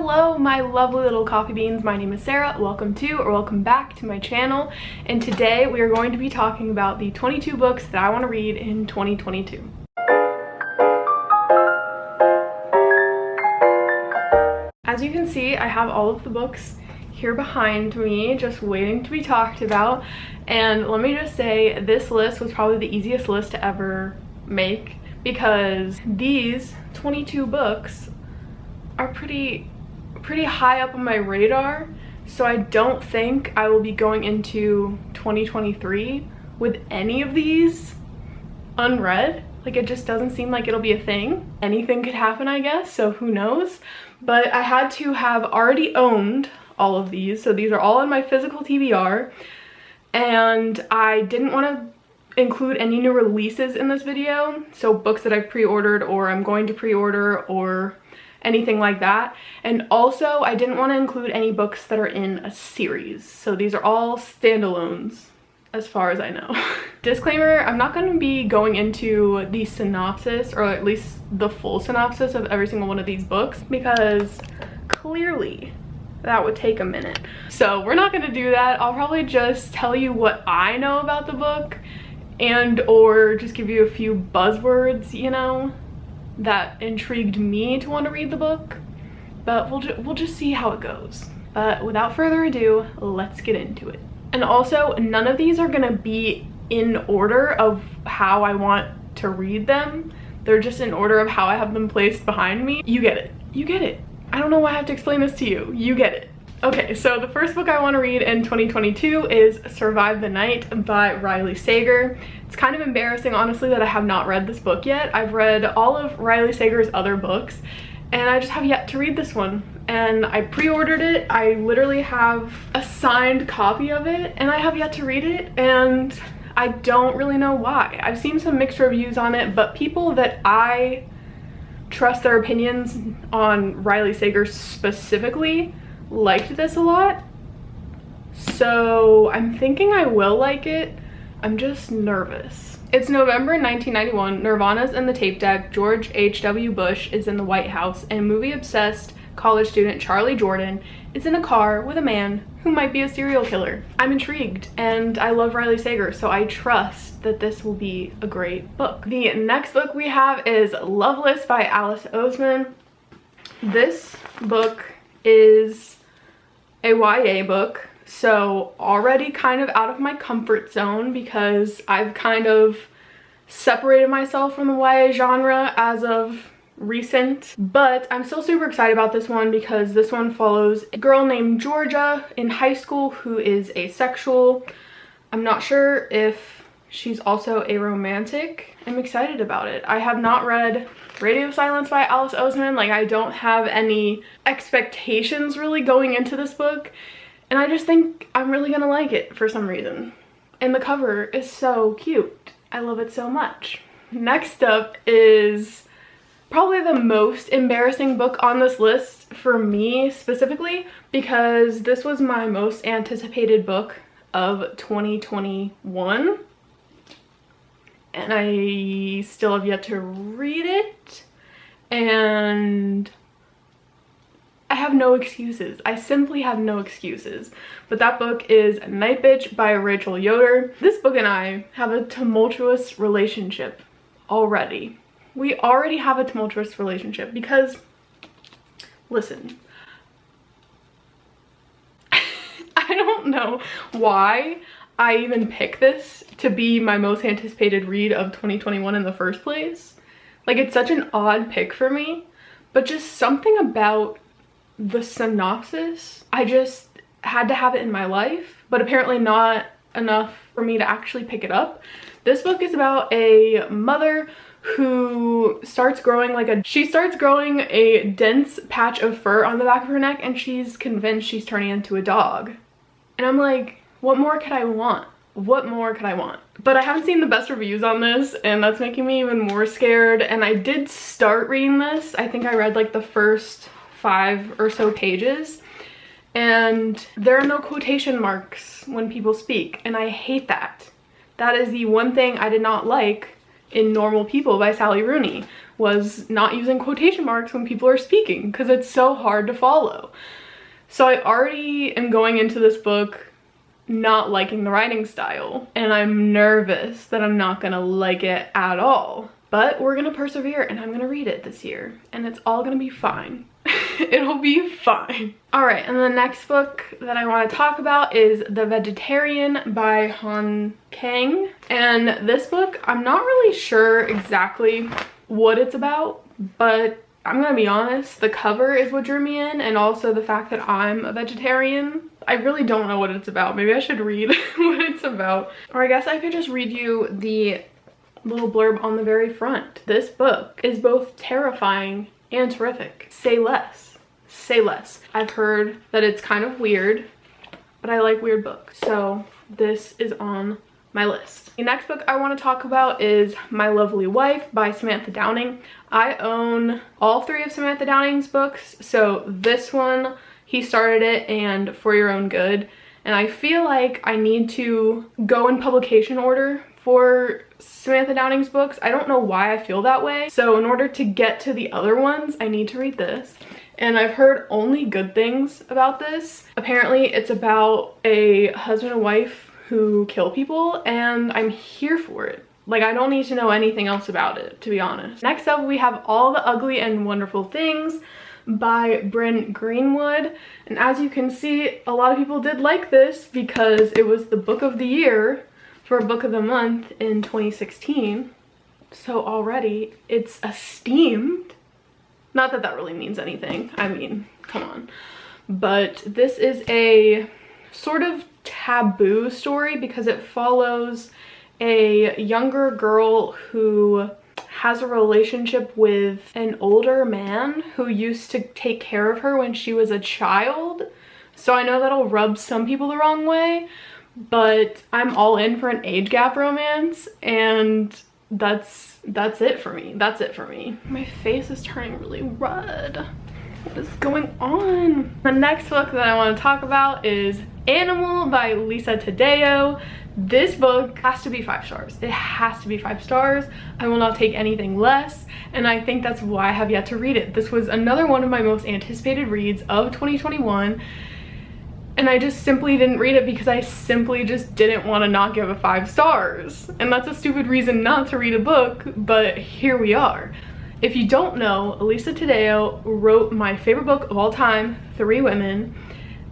Hello my lovely little coffee beans, my name is Sarah. Welcome to or welcome back to my channel, and today we are going to be talking about the 22 books that I want to read in 2022. As you can see, I have all of the books here behind me just waiting to be talked about, and let me just say this list was probably the easiest list to ever make because these 22 books are pretty high up on my radar, so I don't think I will be going into 2023 with any of these unread. Like, it just doesn't seem like it'll be a thing. Anything could happen, I guess, so who knows. But I had to have already owned all of these, so these are all in my physical TBR, and I didn't want to include any new releases in this video, so books that I've pre-ordered or I'm going to pre-order or anything like that. And also I didn't want to include any books that are in a series, so these are all standalones as far as I know. Disclaimer, I'm not going to be going into the synopsis, or at least the full synopsis of every single one of these books, because clearly that would take a minute. So we're not going to do that. I'll probably just tell you what I know about the book and or just give you a few buzzwords, you know, that intrigued me to want to read the book, but we'll just see how it goes. But without further ado, let's get into it. And also, none of these are gonna be in order of how I want to read them. They're just in order of how I have them placed behind me. You get it. You get it. I don't know why I have to explain this to you. You get it. Okay, so the first book I want to read in 2022 is Survive the Night by Riley Sager. It's kind of embarrassing, honestly, that I have not read this book yet. I've read all of Riley Sager's other books, and I just have yet to read this one. And I pre-ordered it. I literally have a signed copy of it, and I have yet to read it, and I don't really know why. I've seen some mixed reviews on it, but people that I trust their opinions on Riley Sager specifically liked this a lot, so I'm thinking I will like it. I'm just nervous. It's November 1991. Nirvana's in the tape deck. George H.W. Bush is in the White House, and movie-obsessed college student Charlie Jordan is in a car with a man who might be a serial killer. I'm intrigued, and I love Riley Sager, so I trust that this will be a great book. The next book we have is Loveless by Alice Oseman. This book is a YA book, so already kind of out of my comfort zone because I've kind of separated myself from the YA genre as of recent, but I'm still super excited about this one because this one follows a girl named Georgia in high school who is asexual. I'm not sure if she's also a romantic. I'm excited about it. I have not read Radio Silence by Alice Oseman. Like, I don't have any expectations really going into this book, and I just think I'm really gonna like it for some reason. And the cover is so cute. I love it so much. Next up is probably the most embarrassing book on this list for me specifically, because this was my most anticipated book of 2021. And I still have yet to read it, and I have no excuses. I simply have no excuses. But that book is Night Bitch by Rachel Yoder. This book and I have a tumultuous relationship already. We already have a tumultuous relationship because, listen, I don't know why I even picked this to be my most anticipated read of 2021 in the first place. Like, it's such an odd pick for me, but just something about the synopsis, I just had to have it in my life, but apparently not enough for me to actually pick it up. This book is about a mother who starts growing a dense patch of fur on the back of her neck, and she's convinced she's turning into a dog. And I'm like, what more could I want? What more could I want? But I haven't seen the best reviews on this, and that's making me even more scared. And I did start reading this. I think I read like the first 5 or so pages, and there are no quotation marks when people speak, and I hate that. That is the one thing I did not like in Normal People by Sally Rooney. was not using quotation marks when people are speaking because it's so hard to follow. So I already am going into this book not liking the writing style, and I'm nervous that I'm not gonna like it at all. But we're gonna persevere, and I'm gonna read it this year, and it's all gonna be fine. It'll be fine. All right, and the next book that I want to talk about is The Vegetarian by Han Kang. And this book, I'm not really sure exactly what it's about, but I'm gonna be honest, the cover is what drew me in, and also the fact that I'm a vegetarian. I really don't know what it's about. Maybe I should read what it's about. Or I guess I could just read you the little blurb on the very front. This book is both terrifying and terrific. Say less. Say less. I've heard that it's kind of weird, but I like weird books, so this is on my list. The next book I want to talk about is My Lovely Wife by Samantha Downing. I own all 3 of Samantha Downing's books, so this one, He Started It and For Your Own Good, and I feel like I need to go in publication order for Samantha Downing's books. I don't know why I feel that way. So in order to get to the other ones, I need to read this. And I've heard only good things about this. Apparently it's about a husband and wife who kill people, and I'm here for it. Like, I don't need to know anything else about it, to be honest. Next up, we have All the Ugly and Wonderful Things by Bryn Greenwood. And as you can see, a lot of people did like this because it was the book of the year for Book of the Month in 2016. So already it's esteemed. Not that that really means anything. I mean, come on. But this is a sort of taboo story because it follows a younger girl who has a relationship with an older man who used to take care of her when she was a child. So I know that'll rub some people the wrong way, but I'm all in for an age gap romance, and that's it for me. That's it for me. My face is turning really red. What is going on? The next book that I want to talk about is Animal by Lisa Taddeo. This book has to be 5 stars. It has to be 5 stars. I will not take anything less, and I think that's why I have yet to read it. This was another one of my most anticipated reads of 2021, and I just simply didn't read it because I simply just didn't want to not give it 5 stars. And that's a stupid reason not to read a book, but here we are. If you don't know, Lisa Taddeo wrote my favorite book of all time, 3 Women.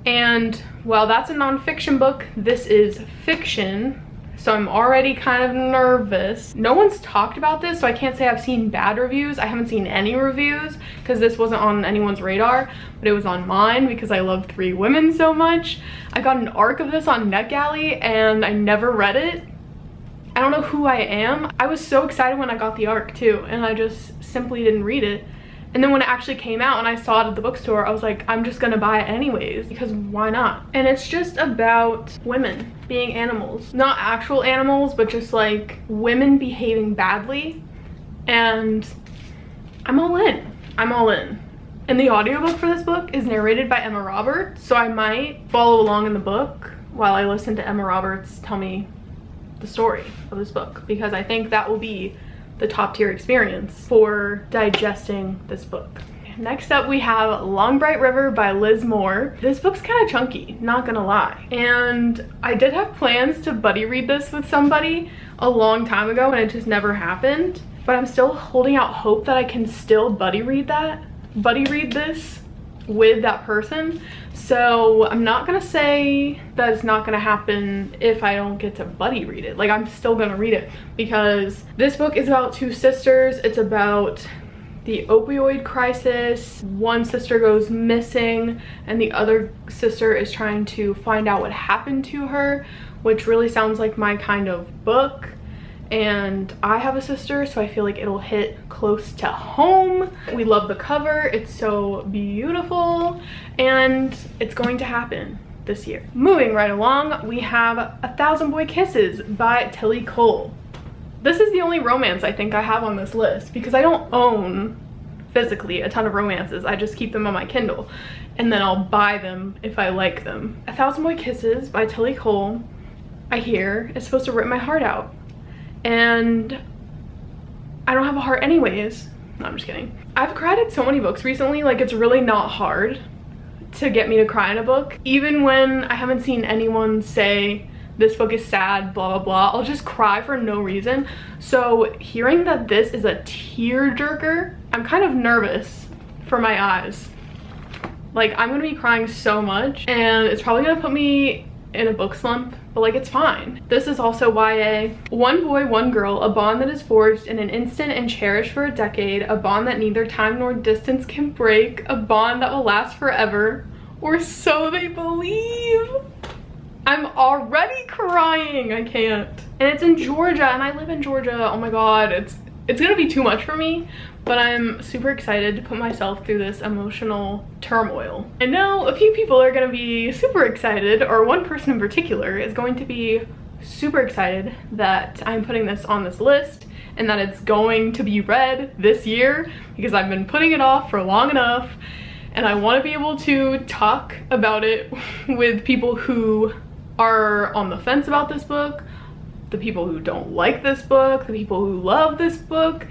And while that's a nonfiction book, this is fiction. So I'm already kind of nervous. No one's talked about this, so I can't say I've seen bad reviews. I haven't seen any reviews because this wasn't on anyone's radar, but it was on mine because I love 3 Women so much. I got an arc of this on NetGalley and I never read it. I don't know who I am. I was so excited when I got the arc too, and I just simply didn't read it. And then when it actually came out and I saw it at the bookstore, I was like, I'm just gonna buy it anyways, because why not? And it's just about women being animals. Not actual animals, but just like women behaving badly. And I'm all in. I'm all in. And the audiobook for this book is narrated by Emma Roberts, so I might follow along in the book while I listen to Emma Roberts tell me the story of this book, because I think that will be the top tier experience for digesting this book. Next up, we have Long Bright River by Liz Moore. This book's kind of chunky, not gonna lie. And I did have plans to buddy read this with somebody a long time ago, and it just never happened. But I'm still holding out hope that I can still buddy read this with that person. So I'm not gonna say that it's not gonna happen if I don't get to buddy read it. Like, I'm still gonna read it because this book is about 2 sisters. It's about the opioid crisis. One sister goes missing and the other sister is trying to find out what happened to her, which really sounds like my kind of book. And I have a sister, so I feel like it'll hit close to home. We love the cover. It's so beautiful, and it's going to happen this year. Moving right along, we have 1,000 Boy Kisses by Tilly Cole. This is the only romance I think I have on this list because I don't own physically a ton of romances. I just keep them on my Kindle, and then I'll buy them if I like them. 1,000 Boy Kisses by Tilly Cole, I hear, is supposed to rip my heart out. And I don't have a heart anyways, No, I'm just kidding. I've cried at so many books recently, like it's really not hard to get me to cry in a book. Even when I haven't seen anyone say this book is sad, blah, blah, blah, I'll just cry for no reason. So hearing that this is a tearjerker, I'm kind of nervous for my eyes. Like I'm gonna be crying so much and it's probably gonna put me in a book slump, but like it's fine. This is also YA. One boy, one girl, a bond that is forged in an instant and cherished for a decade, a bond that neither time nor distance can break, a bond that will last forever, or so they believe. I'm already crying, I can't. And it's in Georgia and I live in Georgia. Oh my god, it's gonna be too much for me, but I'm super excited to put myself through this emotional turmoil. I know a few people are gonna be super excited, or one person in particular is going to be super excited that I'm putting this on this list and that it's going to be read this year because I've been putting it off for long enough and I want to be able to talk about it with people who are on the fence about this book, the people who don't like this book, the people who love this book.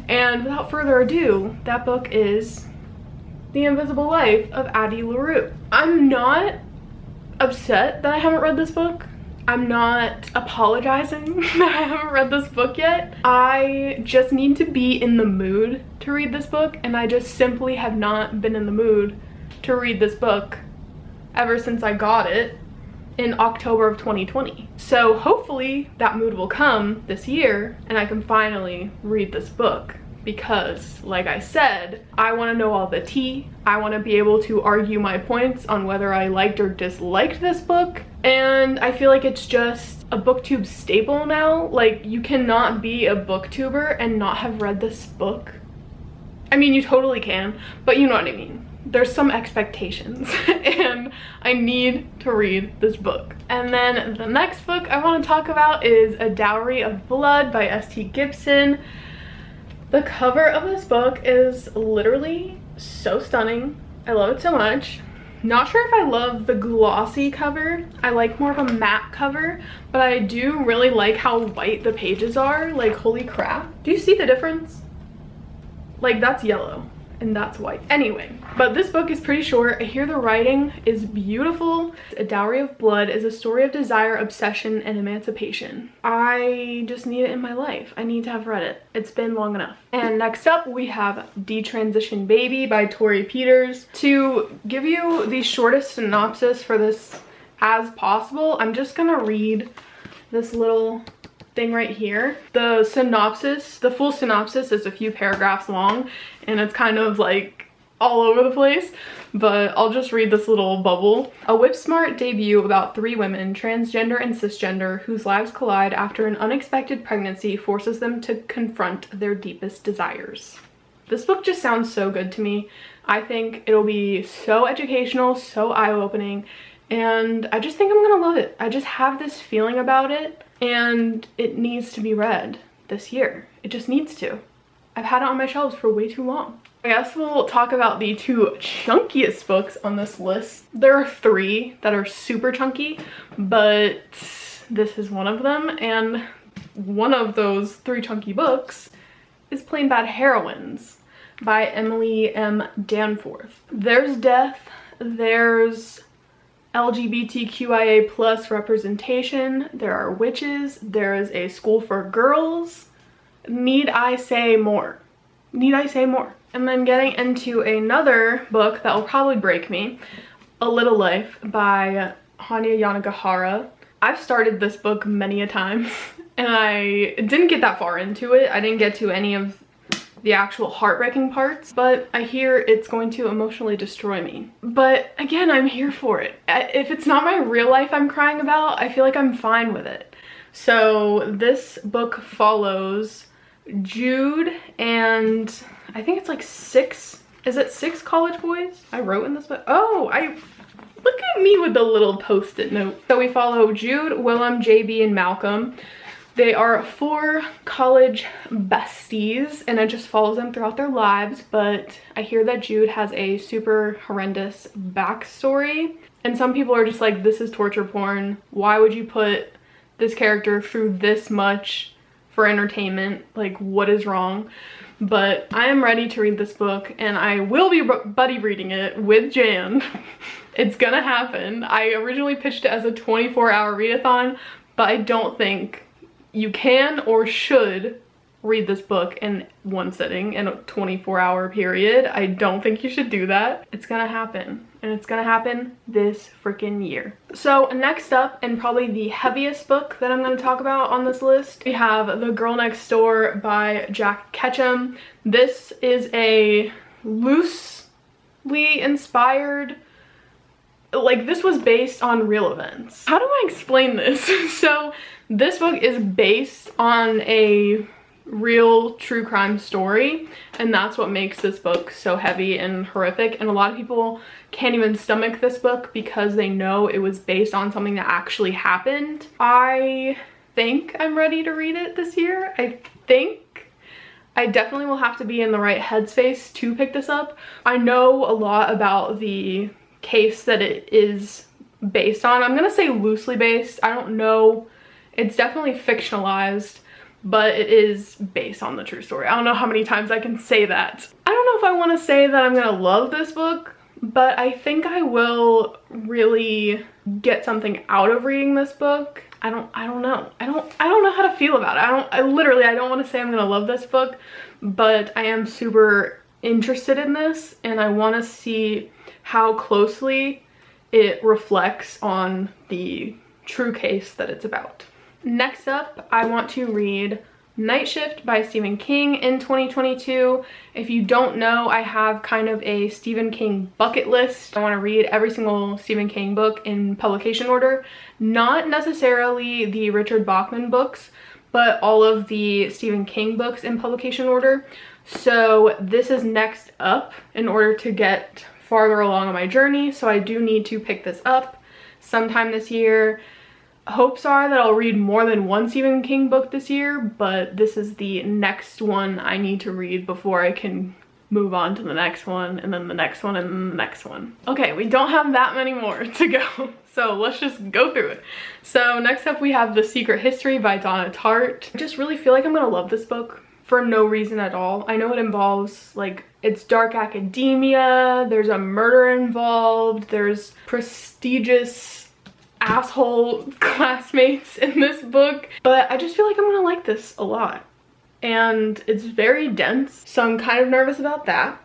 And without further ado, that book is The Invisible Life of Addie LaRue. I'm not upset that I haven't read this book. I'm not apologizing that I haven't read this book yet. I just need to be in the mood to read this book, and I just simply have not been in the mood to read this book ever since I got it in October of 2020. So hopefully that mood will come this year and I can finally read this book, because like I said, I want to know all the tea. I want to be able to argue my points on whether I liked or disliked this book. And I feel like it's just a booktube staple now. Like you cannot be a booktuber and not have read this book. I mean, you totally can, but you know what I mean. There's some expectations and I need to read this book. And then the next book I want to talk about is A Dowry of Blood by S.T. Gibson. The cover of this book is literally so stunning. I love it so much. Not sure if I love the glossy cover. I like more of a matte cover, but I do really like how white the pages are. Like, holy crap. Do you see the difference? Like, that's yellow and that's white. Anyway, but this book is pretty short. I hear the writing is beautiful. A Dowry of Blood is a story of desire, obsession, and emancipation. I just need it in my life. I need to have read it. It's been long enough. And next up we have Detransition Baby by Tori Peters. To give you the shortest synopsis for this as possible, I'm just gonna read this little thing right here. The synopsis, the full synopsis is a few paragraphs long and it's kind of like all over the place, but I'll just read this little bubble. A whip-smart debut about three women, transgender and cisgender, whose lives collide after an unexpected pregnancy forces them to confront their deepest desires. This book just sounds so good to me. I think it'll be so educational, so eye-opening, and I just think I'm gonna love it. I just have this feeling about it, and it needs to be read this year. It just needs to. I've had it on my shelves for way too long. I guess we'll talk about the two chunkiest books on this list. There are three that are super chunky, but this is one of them, and one of those three chunky books is Plain Bad Heroines by Emily M. Danforth. There's death, there's LGBTQIA plus representation, there are witches, there is a school for girls. Need I say more? Need I say more? And then getting into another book that will probably break me, A Little Life by Hanya Yanagihara. I've started this book many a times and I didn't get that far into it. I didn't get to any of the actual heartbreaking parts, but I hear it's going to emotionally destroy me. But again, I'm here for it. If it's not my real life I'm crying about, I feel like I'm fine with it. So this book follows Jude and I think it's like six college boys I wrote in this book. Oh, look at me with the little post-it note. So we follow Jude, Willem, JB, and Malcolm. They are 4 college besties and it just follows them throughout their lives, but I hear that Jude has a super horrendous backstory and some people are just like, this is torture porn. Why would you put this character through this much for entertainment. Like, what is wrong? But I am ready to read this book, and I will be buddy reading it with Jan. It's gonna happen. I originally pitched it as a 24-hour readathon, but I don't think you can or should read this book in one sitting in a 24-hour period. I don't think you should do that. It's gonna happen, and it's gonna happen this freaking year. So next up, and probably the heaviest book that I'm gonna talk about on this list, we have The Girl Next Door by Jack Ketchum. This is a loosely inspired, like, this was based on real events. How do I explain this? So this book is based on a real true crime story, and that's what makes this book so heavy and horrific. And a lot of people can't even stomach this book because they know it was based on something that actually happened. I think I'm ready to read it this year. I think I definitely will have to be in the right headspace to pick this up. I know a lot about the case that it is based on. I'm gonna say loosely based. I don't know. It's definitely fictionalized, but it is based on the true story. I don't know how many times I can say that. I don't know if I want to say that I'm gonna love this book, but I think I will really get something out of reading this book. I don't know. I don't know how to feel about it. I don't want to say I'm gonna love this book, but I am super interested in this, and I want to see how closely it reflects on the true case that it's about. Next up, I want to read Night Shift by Stephen King in 2022. If you don't know, I have kind of a Stephen King bucket list. I want to read every single Stephen King book in publication order. Not necessarily the Richard Bachman books, but all of the Stephen King books in publication order. So this is next up in order to get farther along on my journey. So I do need to pick this up sometime this year. Hopes are that I'll read more than one Stephen King book this year, but this is the next one I need to read before I can move on to the next one, and then the next one, and then the next one. Okay, we don't have that many more to go, so let's just go through it. So next up we have The Secret History by Donna Tartt. I just really feel like I'm gonna love this book for no reason at all. I know it involves, like, it's dark academia, there's a murder involved, there's prestigious asshole classmates in this book, but I just feel like I'm gonna like this a lot, and it's very dense, so I'm kind of nervous about that,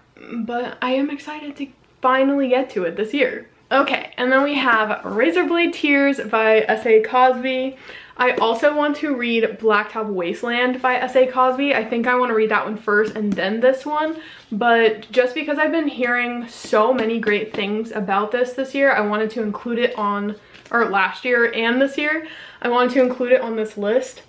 but I am excited to finally get to it this year. Okay, and then we have Razorblade Tears by S.A. Cosby. I also want to read Blacktop Wasteland by S.A. Cosby. I think I want to read that one first and then this one, but just because I've been hearing so many great things about this year, I wanted to include it on, or last year and this year, I wanted to include it on this list.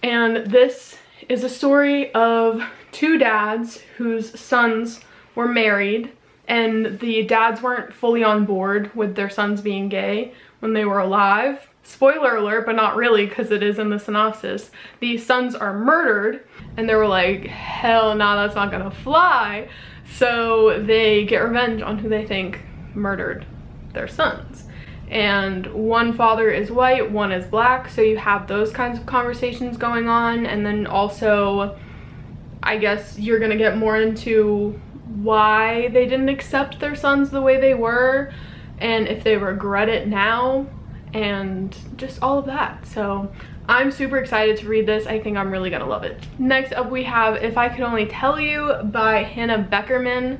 And this is a story of two dads whose sons were married, and the dads weren't fully on board with their sons being gay when they were alive. Spoiler alert, but not really, because it is in the synopsis. The sons are murdered, and they were like, hell nah, that's not gonna fly. So they get revenge on who they think murdered their sons. And one father is white, one is black, so you have those kinds of conversations going on. And then also, I guess you're gonna get more into why they didn't accept their sons the way they were, and if they regret it now, and just all of that. So I'm super excited to read this. I think I'm really gonna love it. Next up we have If I Could Only Tell You by Hannah Beckerman.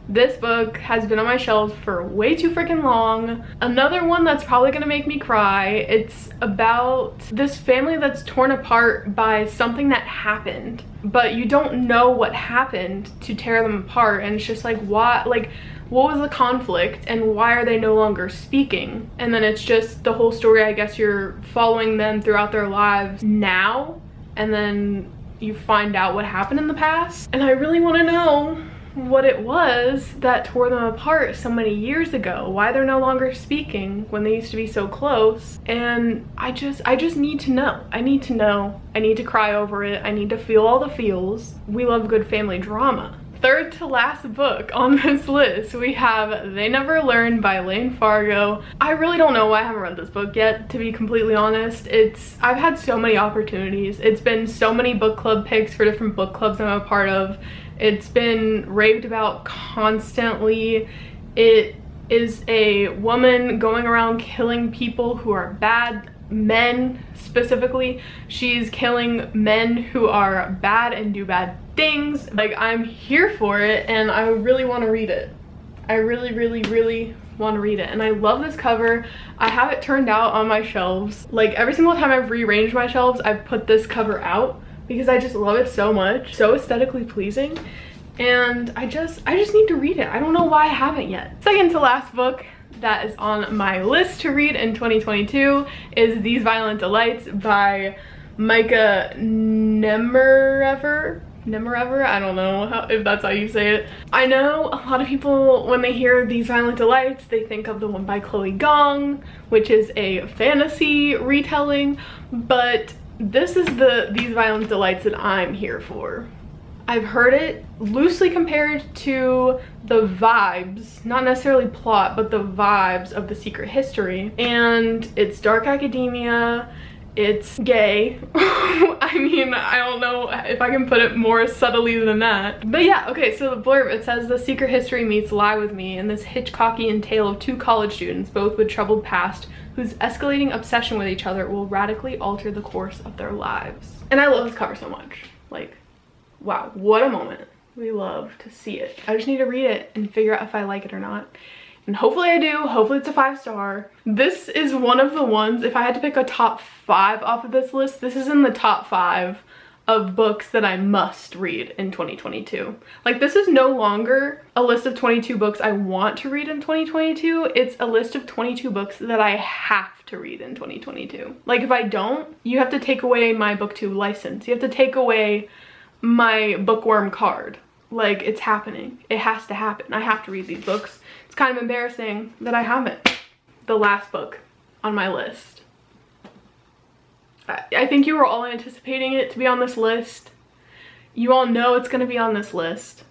This book has been on my shelves for way too freaking long. Another one that's probably gonna make me cry. It's about this family that's torn apart by something that happened, but you don't know what happened to tear them apart, and it's just like, what was the conflict and why are they no longer speaking? And then it's just the whole story. I guess you're following them throughout their lives now, and then you find out what happened in the past. And I really want to know what it was that tore them apart so many years ago, why they're no longer speaking when they used to be so close. And I just need to know. I need to know. I need to cry over it. I need to feel all the feels. We love good family drama. third to last book on this list, we have They Never Learn by Lane Fargo. I really don't know why I haven't read this book yet, to be completely honest. I've had so many opportunities. It's been so many book club picks for different book clubs I'm a part of. It's been raved about constantly. It is a woman going around killing people who are bad, men specifically. She's killing men who are bad and do bad things. Like, I'm here for it, and I really want to read it. I really want to read it, and I love this cover. I have it turned out on my shelves. Like, every single time I've rearranged my shelves, I've put this cover out because I just love it so much. So aesthetically pleasing, and I just need to read it. I don't know why I haven't yet. Second to last book that is on my list to read in 2022 is These Violent Delights by Micah Nemerever. I don't know if that's how you say it. I know a lot of people, when they hear These Violent Delights, they think of the one by Chloe Gong, which is a fantasy retelling, but this is the These Violent Delights that I'm here for. I've heard it loosely compared to the vibes, not necessarily plot, but the vibes of The Secret History. And it's dark academia, it's gay. I mean, I don't know if I can put it more subtly than that. But yeah, okay, so the blurb, it says The Secret History meets Lie with Me in this Hitchcockian tale of two college students, both with troubled past, whose escalating obsession with each other will radically alter the course of their lives. And I love this cover so much. Like, wow, what a moment. We love to see it. I just need to read it and figure out if I like it or not. And hopefully I do. Hopefully it's a 5-star. This is one of the ones, if I had to pick a top 5 off of this list, this is in the top 5 of books that I must read in 2022. Like, this is no longer a list of 22 books I want to read in 2022. It's a list of 22 books that I have to read in 2022. Like, if I don't, you have to take away my BookTube license. You have to take away my bookworm card. Like, it's happening. It has to happen. I have to read these books. It's kind of embarrassing that I haven't. The last book on my list. I think you were all anticipating it to be on this list. You all know it's going to be on this list.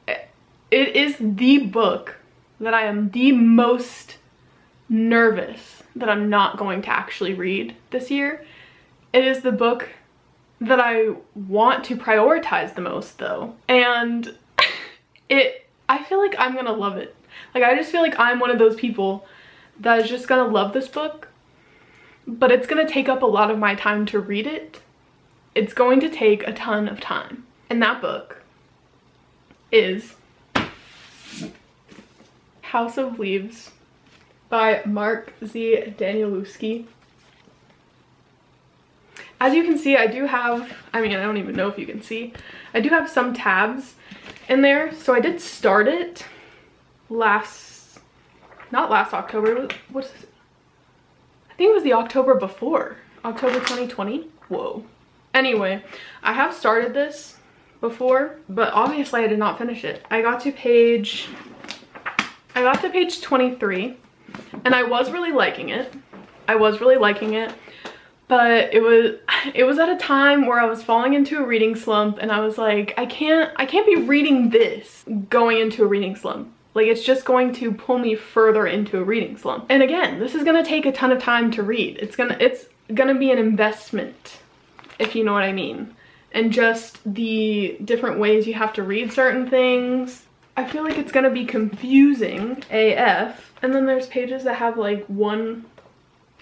It is the book that I am the most nervous that I'm not going to actually read this year. It is the book that I want to prioritize the most, though. And I feel like I'm gonna love it. Like, I just feel like I'm one of those people that is just gonna love this book, but it's gonna take up a lot of my time to read it. It's going to take a ton of time. And that book is House of Leaves by Mark Z. Danielewski. As you can see, I do have, I mean, I don't even know if you can see, I do have some tabs in there. So I did start it not last October, what's this? I think it was the October before, October 2020. Whoa. Anyway, I have started this before, but obviously I did not finish it. I got to page 23, and I was really liking it. But it was at a time where I was falling into a reading slump, and I was like, I can't be reading this going into a reading slump. Like, it's just going to pull me further into a reading slump. And again, this is gonna take a ton of time to read. It's gonna be an investment, if you know what I mean. And just the different ways you have to read certain things. I feel like it's gonna be confusing AF. And then there's pages that have like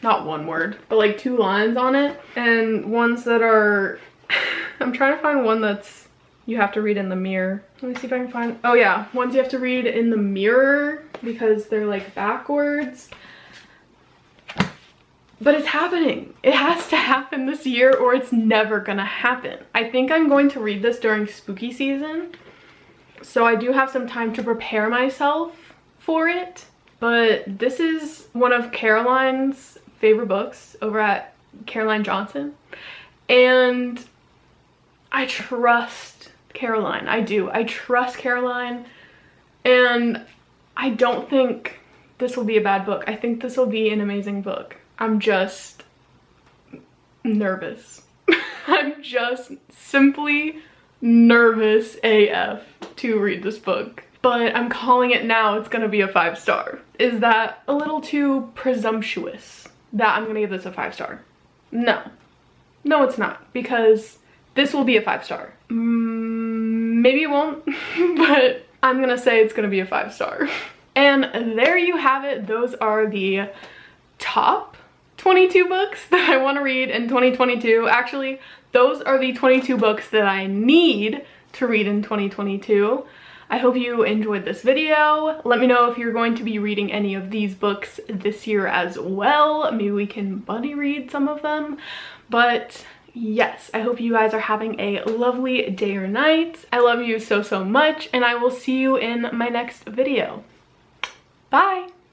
not one word, but like 2 lines on it, and ones that are I'm trying to find one that's you have to read in the mirror. Let me see if I can find, oh yeah, ones you have to read in the mirror because they're like backwards. But it's happening. It has to happen this year or it's never gonna happen. I think I'm going to read this during spooky season, so I do have some time to prepare myself for it. But this is one of Caroline's favorite books over at Caroline Johnson, and I trust Caroline. I do. I trust Caroline, and I don't think this will be a bad book. I think this will be an amazing book. I'm just nervous. I'm just simply nervous AF to read this book. But I'm calling it now, it's gonna be a 5-star. Is that a little too presumptuous that I'm gonna give this a 5-star? No. No, it's not, because this will be a 5-star. Maybe it won't, but I'm gonna say it's gonna be a 5-star. And there you have it. Those are the top 22 books that I want to read in 2022. Actually, those are the 22 books that I need to read in 2022. I hope you enjoyed this video. Let me know if you're going to be reading any of these books this year as well. Maybe we can buddy read some of them. But yes, I hope you guys are having a lovely day or night. I love you so, so much, and I will see you in my next video. Bye!